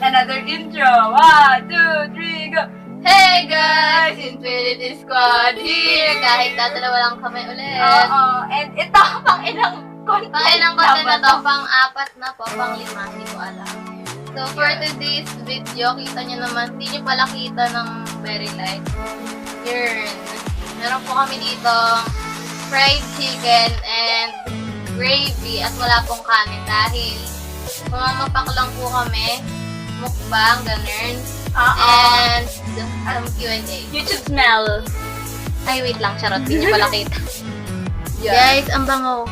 another intro. 1, 2, 3, go! Hey guys! Infinity Squad here! Kahit dalawa lang kami ulit. Oo, and ito, pang ilang content. Pang ilang content na to, pang-apat na po, pang-lima, hindi ko alam. So for today's video, kita nyo naman, hindi nyo pala kita ng very light. Yun. Meron po kami dito fried chicken and gravy at wala pong kanin dahil mamapak lang po kami, mukbang, ganun. And Q&A. YouTube smell. Ay, wait lang, charot. Hindi nyo pala kita. Guys, ang bango.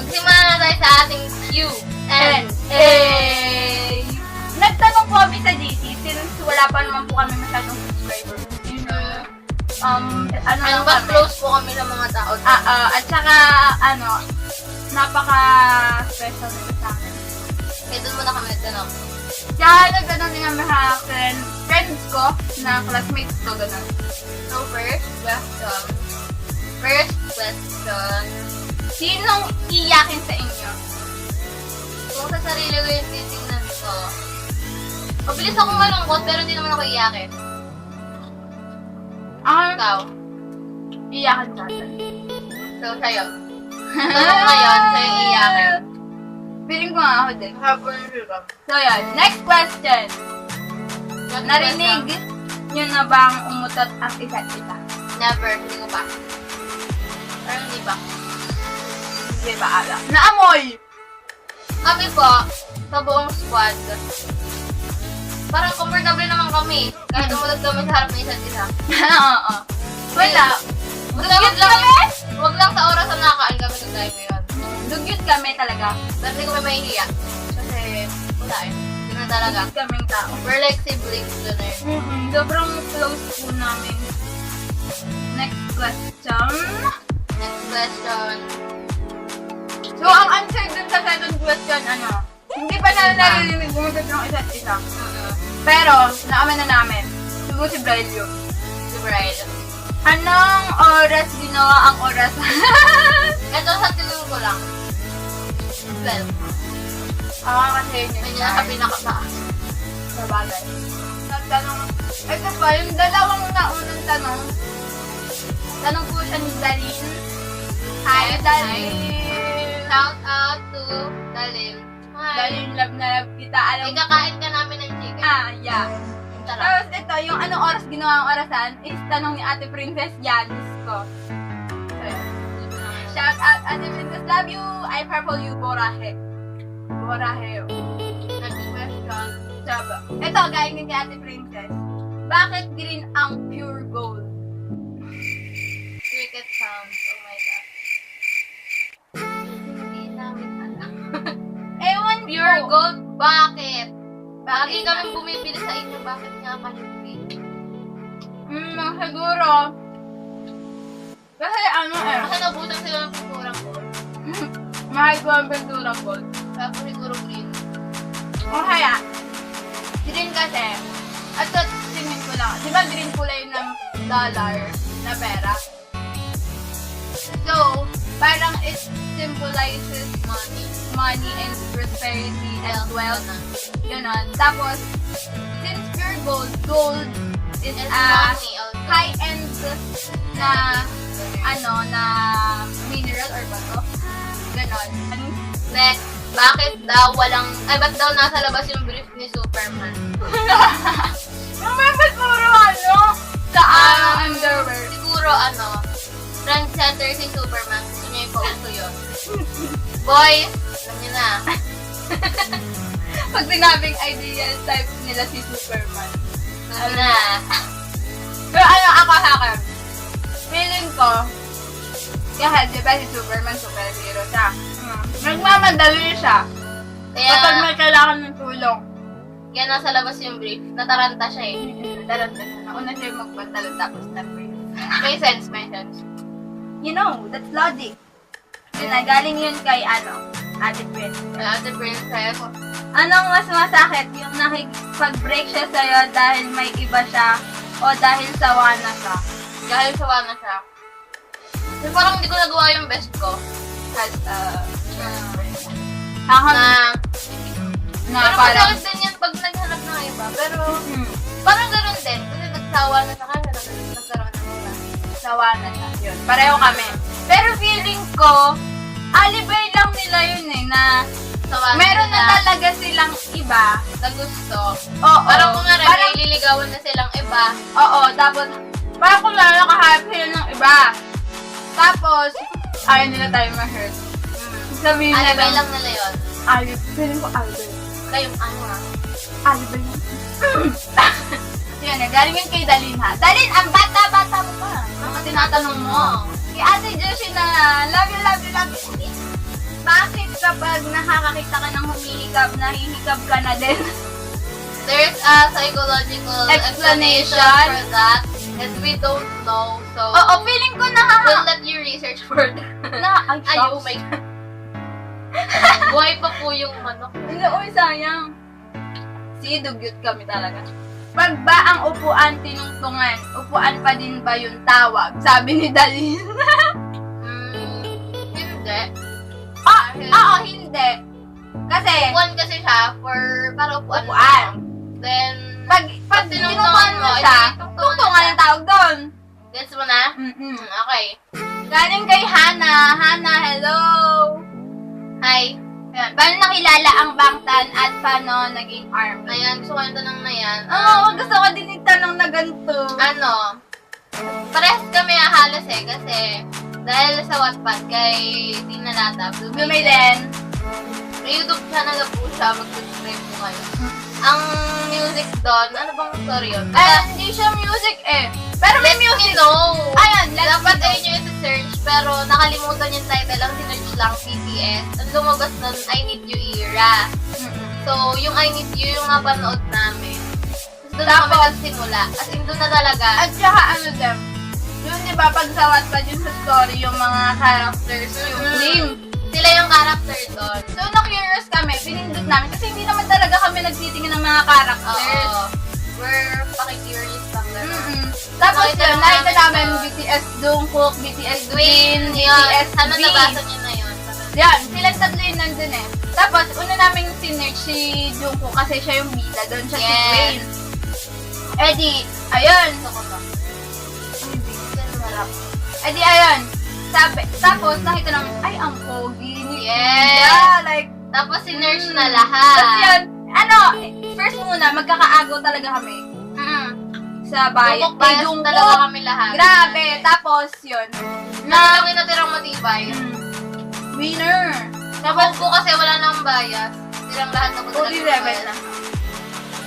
Magsimula na tayo sa ating Q&A. Nagtanong po kami sa GC since wala pa naman po kami masyadong subscribers. Ano ba, close po kami ng mga tao. At saka, napaka-special nito sa akin. Kaya doon muna kami nagtanong. Kaya nagtanong din kami sa friends ko, na classmates ko, gano'n. So, first question. Sinong iyakin sa inyo? Kung sa sarili ko yung titingnan ko, mabilis ako malungkot pero hindi naman ako iyakin. Ikaw? Iyakin sa atin. So, sa'yo. Tanong ngayon, sa'yo yung iyakin. Feeling ko nga ako din. Hapon yung hirap. So, yun. Next question. Narinig nyo na bang umutot ang isa't isa? Never. Hindi ko pa. Parang hindi pa. Hindi ba alam? Naamoy! Kami po, sa buong squad, parang comfortable naman kami. Kahit umutot kami sa harap ng isa't isa. Oo. Wala. Wag lang sa oras na nakakain kami ng time yun. Dugyot kami talaga. Pero hindi kami mahihiya. Kasi, wala eh. Yun na talaga. Dugyot kaming tao. We're like siblings doon eh. Sobrang close po namin. Next question. Next question. So, ang answer dun sa second question, hindi pa na narinig umutot ng isa't isa. Pero, naaman na namin. Siguro si Brian yun. Si Brian. Anong oras ginawa ang orasan? Ito sa tingin ko lang. 12. Kasi yun May niya sa pinakataas. sa bagay. Nagtanong, ito pa, yung dalawang naunang tanong. Tanong po siya ni Dalin. Hi, Dalin! Shout out to Dalin. Hi. Dalin, love na love kita. Alam mo, Ikakain ka namin ng chicken. yeah. Tara. Tapos ito, yung anong oras ginawa ang orasan is tanong ni Ate Princess Yanis ko. So, yun. Shout out, Ate Princess, love you! I purple you, Borahe. Borahe. Next question. Saba. Ito, galing din kay Ate Princess. Bakit green ang pure gold? Cricket sounds. Oh my God. Hindi namin alam. Ewan Pure ko. gold? Bakit? Lagi Bakit? kami bumibili sa inyo. Bakit nga mahigpit? Siguro. Kasi Kasi nabutan sila ng pinturang gold. mahal ko ang pinturang gold. Tapos siguro green. O kaya, green kasi, at sa tingin ko lang, di ba green kulay ng dollar na pera? So, parang it symbolizes money and prosperity and wealth. Ganon. Tapos, since pure gold is And a money also. high-end na, na mineral or bato. Ganon. Next, ba't daw nasa labas yung brief ni Superman? Ba't puro sa underwear? Siguro trendsetter si Superman. Gusto niya ipauso yun. Boys, alam niyo na. Pag sinabing ideal type nila si Superman. Alam na. Pero ako sa akin, feeling ko, kaya di ba si Superman superhero siya. Nagmamadali siya. Kapag may kailangan ng tulong. Kaya nasa labas yung brief. Nataranta siya eh. Taranta siya. Nauna siya magpantalon tapos na-brief. May sense, may sense. You know, that's logic. Galing yun kay Ate Prince. Ate Princess. Anong mas masakit? Yung nakikipag-break siya sa'yo dahil may iba siya o dahil sawa na siya? Dahil sawa na siya. Kasi parang hindi ko nagawa yung best ko. As ako Na na pero parang masakit din yan pag ba? Pero, Mm. parang ganun din. Kasi nagsawa na sa kanya, nagkaroon na sila. Sawa na siya. Yun. Pareho kami. Pero feeling ko, alibay lang nila yun eh, na Sawa meron na sila talaga silang iba. na gusto. Oo. Parang kung nga rin, Parang, may liligawan na silang iba. oo, tapos, parang kung lalo nakahanap sila ng iba. Tapos, ayaw nila tayo ma-hurt. Sabihin nila, Alibay lang nila yun. feeling ko alibay. Kayong ano ha? Alibay lang. Yun, galing yun kay Dalin ha. Dalin, ang bata-bata mo pa. Mga tinatanong mo. Kay Ate Josie na, love you, love you, love you. Bakit kapag nakakakita ka ng humihikab, nahihikab ka na din? There's a psychological Explanation. explanation for that. And we don't know. So, Oo, feeling ko we'll let you research for that. Ay, Ay, oh my God. Buhay pa po yung manok. Hindi, uy, sayang. Sige, dugyot kami talaga. Pag ba ang upuan tinungtungan, upuan pa din ba yung tawag? Sabi ni Dalin. Hindi. Oo, hindi. Kasi, Upuan kasi siya for para upuan. upuan. Then, Pag tinungtungan tinungtungan mo siya, tinungtungan tungtungan siya. ang tawag doon. Gets mo na? Mm-mm. Okay. Galing kay Hana. Hana, hello! Hi. Ayan. Paano nakilala ang Bangtan at paano naging army? Ayan, gusto ko yung tanong na yan. Oo, gusto ko din itanong na ganito. Ano, parehas kami halos eh, kasi dahil sa Wattpad kay Tina Lata, Lumiden. May YouTube channel na po siya, mag-subscribe po kayo. Ang music doon, ano bang story yun? Hindi siya music eh. Pero may Let me music. know. Ayun, Dapat ayun yung isi-search, pero nakalimutan yung title, ang sinerch lang BTS. Ang lumabas nun, I Need You Era. So, yung I Need You, yung napanood namin. Tapos doon na kami Tapos, nagsimula. As in, doon na talaga. At saka ano din, yun di ba pag sa Wattpad yung sa story, yung mga characters, yung name. Sila yung character doon. So, na-curious kami, pinindot namin, kasi hindi naman talaga kami nagtitingin ng mga characters. Oo. We're paki-curious lang gano'n. Mm-mm. Tapos Nakita yun, namin nakita namin doon. BTS Jungkook, BTS Dwayne, Jin, yun. BTS Sana V. nabasa niyo na yun. Yan, silang tatlo yun nandun eh. Tapos, una namin sinerch si Jungkook kasi siya yung bida, doon siya si Yes. Dwayne. Eh di, ayun. Gusto ko to. Ganun malap. Eh di, ayun. Tapos, nakita namin, ay, ang pogi ni Yes. Ida. Like, Tapos sinerch na lahat. tapos yun, ano, first muna, magkakaagaw talaga kami sa bayan. Bukok bias talaga kami lahat. Grabe. Tapos, yun. Na lang yung natirang matibay. Winner. Tapos po kasi wala nang bias. Silang lahat na po talaga 47 lang.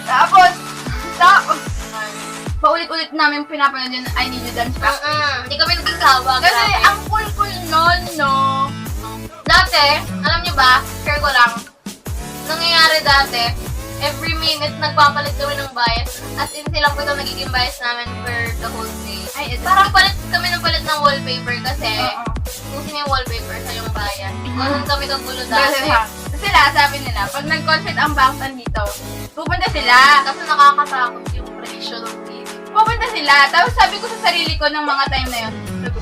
Tapos, paulit-ulit namin pinapanood yun, I Need You Dance Back. Hindi kami nagsasawa. Kasi grabe. ang cool-cool nun, no? Dati, alam niyo ba, share ko lang, nangyayari dati, every minute nagpapalit kami ng bias. As in, silang po ito nagiging bias namin for the whole day. Ay, ito. Parang palit kami ng palit ng wallpaper kasi Oo. kung sino yung wallpaper sa yung bias. Ganun kami kagulo Kasi dati. sila, sabi nila, pag nag-concert ang Bangtan dito, pupunta sila. Kasi nakakatakot yung presyo ng TV. Pupunta sila. Tapos sabi ko sa sarili ko ng mga time na yun, sabi ko,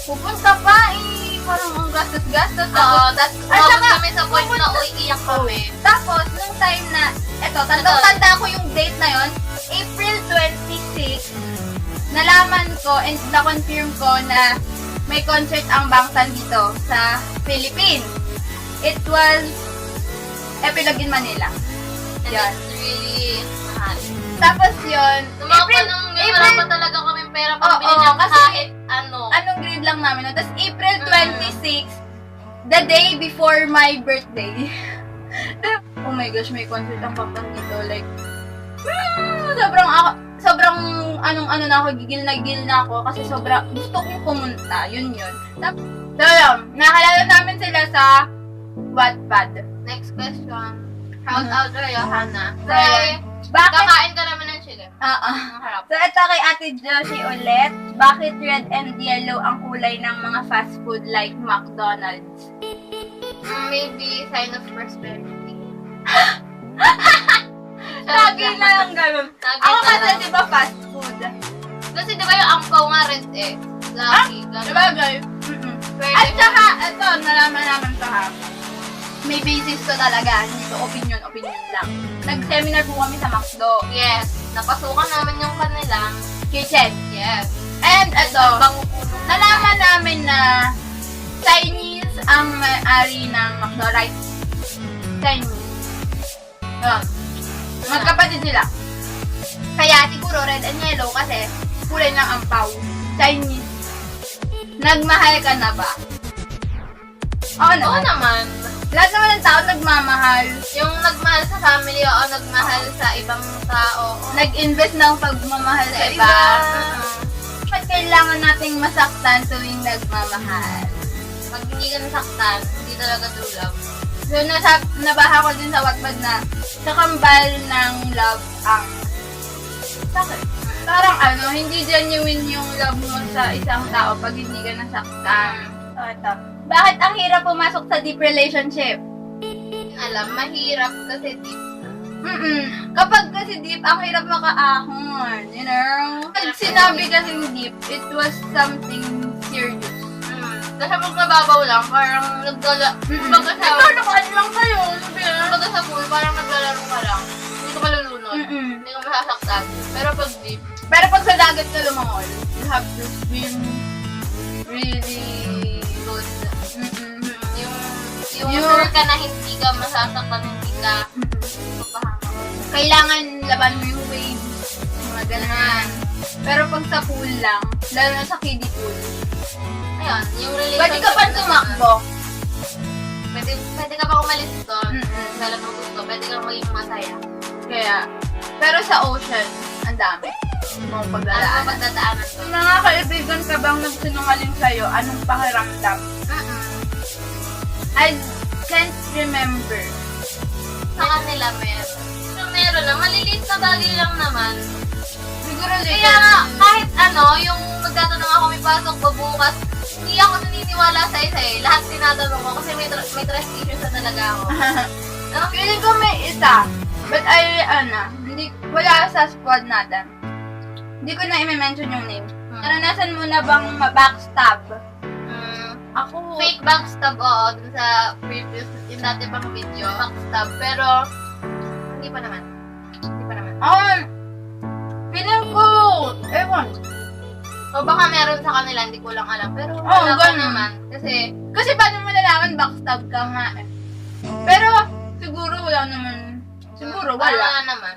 pupunta pa eh, parang ang gastos-gastos. Oo, tapos At umabot saka, kami sa point na, uy, iyak kami. Tapos, nung time na, eto, tanda ko yung date na yon, April 26, nalaman ko and na-confirm ko na may concert ang Bangtan dito sa Philippines. It was Epilogue in Manila. And Yan. it's really mahal. Tapos yun, Nung mga panong yun, wala pa talaga kaming pera Oo, pambili ng kasi kahit ano. anong grade lang namin. No? Tapos April 26, the day before my birthday. Oh my gosh, may concert ang Bangtan dito. Like, sobrang ano na ako, gigil na ako kasi sobrang gusto kong pumunta. Yun. Tapos, so yun, nakalala namin sila sa Wattpad. Next question. Shout out to Johanna. So, Say, bakit? kakain ka naman ng chili. Ah. Ang harap. So, ito kay Ate Josie ulit. Bakit red and yellow ang kulay ng mga fast food like McDonald's? Maybe sign of prosperity. Lagi na yung ganun. Lagi Ako na kasi, lang. di ba, fast food? Kasi di ba yung ampaw nga red eh. Lucky. Di ba, guys? At saka, ito, nalaman naman to ha. may basis to talaga. Hindi to opinion lang. Nag-seminar po kami sa McDo. Yes. Napasukan namin yung kanilang Kitchen. yes. And ito, Bango po nung nalaman namin na Chinese ang may-ari ng McDo, right? Chinese. Yun. Magkapatid sila. Kaya siguro red and yellow kasi kulay ng ampaw. Chinese. Nagmahal ka na ba? Oo Oo naman. naman. Lahat naman ng tao nagmamahal. Yung nagmahal sa family o nagmahal sa ibang tao. Nag-invest ng pagmamahal sa iba. Ba't kailangan nating masaktan tuwing nagmamahal? Pag hindi ka nasaktan, hindi talaga true love. So, nabaha ko din sa Wattpad na kakambal ng love ang sakit. Parang hindi genuine yung love mo sa isang tao pag hindi ka nasaktan. So, ito. Bakit ang hirap pumasok sa deep relationship? Alam, mahirap kasi deep. Kapag kasi deep, ang hirap makaahon, you know? Pag sinabi kasing deep, it was something serious. Kasi pag mababaw lang, parang Nagkalokohan lang kayo, sabi Kumbaga sa pool, parang naglalaro ka lang. Hindi ka malulunod. Hindi ka masasaktan. Pero pag deep, Pero pag sa dagat ka lumangol, you have to swim really good. yung sure ka na hindi ka masasaktan, hindi ka mapahamak. Kailangan laban mo yung waves, mga ganun. Pero pag sa pool lang, lalo na sa kiddie pool, Ayun, yung relationship. pwede ka pa tumakbo. Pwede ka pa umalis doon. Dahil mo gusto, pwede kang maging masaya. Kaya, pero sa ocean, ang dami. Mga Ano paglalaan. ba pagdadaanan doon? Mga kaibigan ka bang nagsinungaling sa'yo, anong pakiramdam? I can't remember. Sa kanila meron. So, meron na. Maliliit na bagay lang naman. Siguro Kaya nga, kahit yung magtatanong ako may pasok ba bukas, hindi ako naniniwala sa isa eh. Lahat tinatanong ko kasi may trust issues na talaga ako. Feeling ko may isa. But hindi, wala sa squad natin. Hindi ko na i-mention yung name. Naranasan mo na bang ma-backstab? Ako, Fake backstab, oo, dun sa previous, yung dati pang video, backstab. Pero, hindi pa naman. feeling ko, ewan. O baka meron sa kanila, hindi ko lang alam. Pero, Oo, wala pa ganun. naman. Kasi paano mo nalaman backstab ka nga eh. Pero, siguro wala naman. Siguro wala. Wala naman.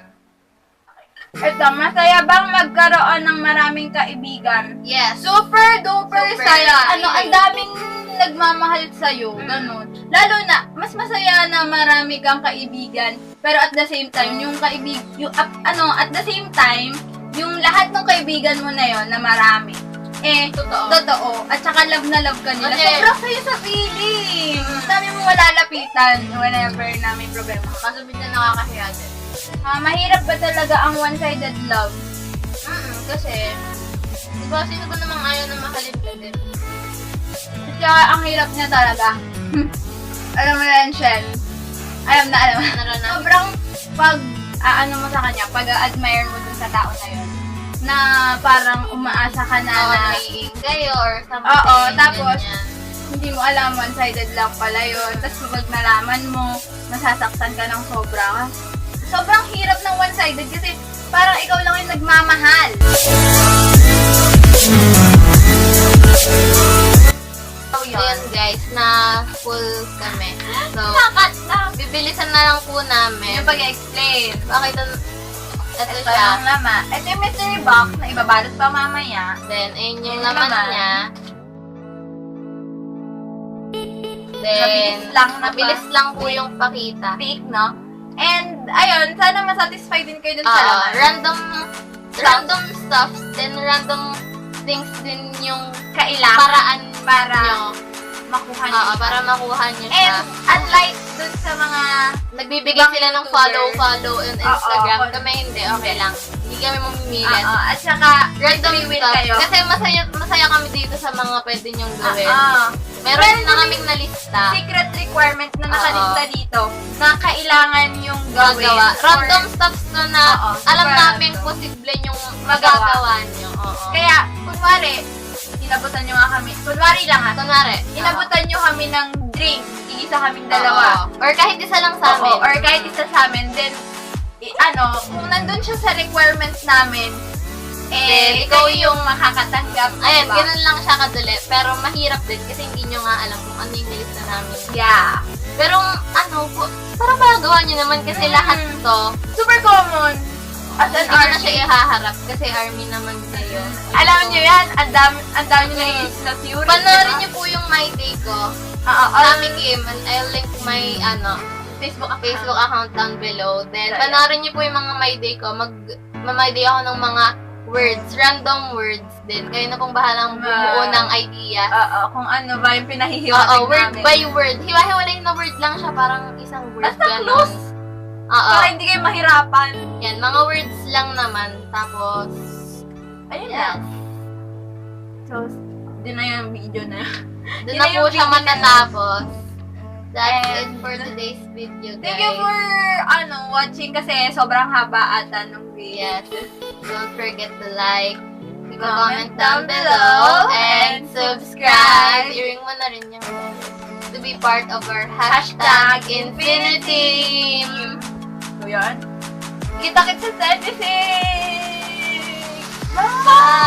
Ito, masaya bang magkaroon ng maraming kaibigan? Yes. Super duper Super. saya. Ang daming nagmamahal sa'yo, ganun. Lalo na, mas masaya na marami kang kaibigan, pero at the same time, at the same time, yung lahat ng kaibigan mo na yon na marami, totoo. At saka love na love ka nila. Okay. Sobrang saya sa feeling. Dami mo malalapitan whenever na may problema. Kaso minsan nakakahiya din. Mahirap ba talaga ang one-sided love? Kasi, diba, sino ba namang ayaw na mahalin ka din? Kaya ang hirap niya talaga. Alam mo yan, Shen. Alam na. Naranasan. Sobrang mo sa kanya, pag-admire mo dun sa tao na yun, na parang umaasa ka na na, kayo or something. Oo, tapos, ganyan. hindi mo alam, one-sided lang pala yun. Tapos kapag nalaman mo, masasaktan ka ng sobra. Sobrang hirap ng one-sided kasi parang ikaw lang yung nagmamahal. So, yun guys, na full kami. So, bibilisan na lang po namin. Yung pag-explain. Bakit ito Ito siya. yung laman. Ito yung mystery box na ibabalot pa mamaya. Then, ayun yung Yung laman laman. niya. Then, mabilis lang po yung pakita. Big, no? And, ayun, sana masatisfy din kayo dun sa laman. Random stuff, then random things din yung Kailangan paraan para nyo. makuha niyo. Oo, para makuha nyo And, siya. unlike dun sa mga Nagbibigay sila ng follow on Instagram. Oo. Kami hindi, okay lang. Hindi kami mamimilit. at saka, Random will stuff. kayo. Kasi masaya kami dito sa mga pwede nyong gawin. Meron Meron na kaming nalista. secret requirement na nakalista dito na kailangan yung gawin. Magawa. or- Random stuffs to na Oo, alam super namin random. posible yung Magawa. magagawa nyo. Oo. Kaya, kunwari, inabutan nyo nga kami, kunwari lang ha, Kunwari, inabutan nyo kami ng drink, mag-iisa kaming dalawa. Oo. Or kahit isa lang sa amin. Oo, or kahit isa sa amin, then, kung nandun siya sa requirements namin, Then, ikaw yung makakatanggap. Ayan, diba? ganun lang siya kadali. Pero mahirap din kasi hindi nyo nga alam kung ano yung nilista namin. Yeah. Pero, parang magagawa nyo naman kasi lahat to, Super common. As an hindi ko na army. siya ihaharap kasi army naman kayo. Alam nyo yan, ang dami nyo naiisip na theory. Panoorin nyo po yung My Day ko. Kami Kim, and I'll link my, Facebook account down below. Then, Yeah, panoorin niyo po yung mga My Day ko. My Day ako ng mga words, random words din. Kayo na pong bahalang bumuo ng idea. kung ano ba yung pinahihiwatig Oo, word namin. by word. Hiwa-hiwalay na word lang siya, parang isang word. Basta ganun. close. Oo. Para hindi kayo mahirapan. Yan, mga words lang naman. Tapos, Ayun yes. lang. So, din na yung video na. Doon Yun na na po yung siya video na matatapos. That's And- it for today's video, guys. Thank you for, watching kasi sobrang haba ata nung video. Yes. Don't forget to like, Comment comment down down below, below, and and subscribe. I-ring mo na rin yung bell to be part of our hashtag Infinity. So, yun. Kita-kits sa 76! Bye! Bye!